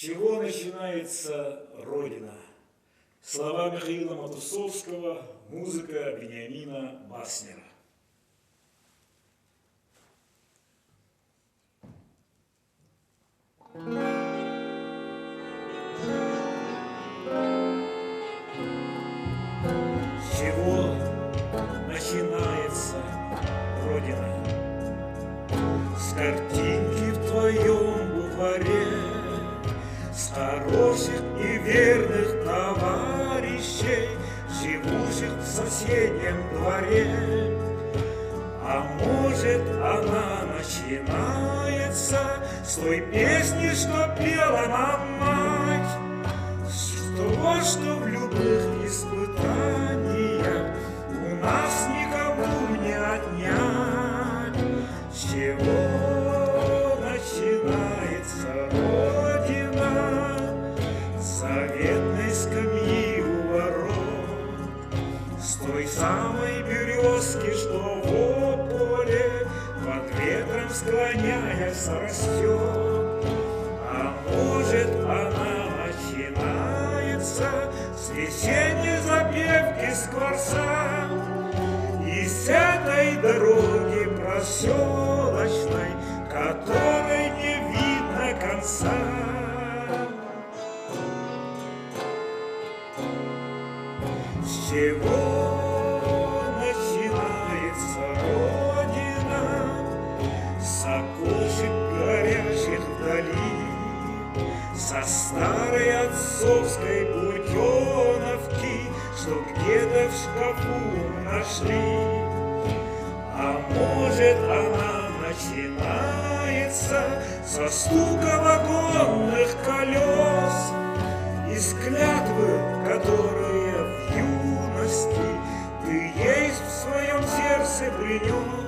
чего начинается Родина? Слова Михаила Матусовского, музыка Вениамина Баснера. С чего начинается Родина? С картинки в твоем букваре, с хороших и верных товарищей, живущих в соседнем дворе. А может, она начинается с той песни, что пела нам мать, что в любых испытаниях у нас никому не отнять. С чего начинается Родина? С заветной скамьи у ворот, с той самой березки, что в поле под ветром склоняясь растет. А может, она начинается с весенней запевки скворца и с этой дороги проселочной, которой не видно конца. С чего начинается Родина? С окошек горящих вдали, со старой отцовской буденовки, что где-то в шкафу нашли. А может, она начинается со стука вагонных колес, из клятвы, которые в юности ты ей в своем сердце принес.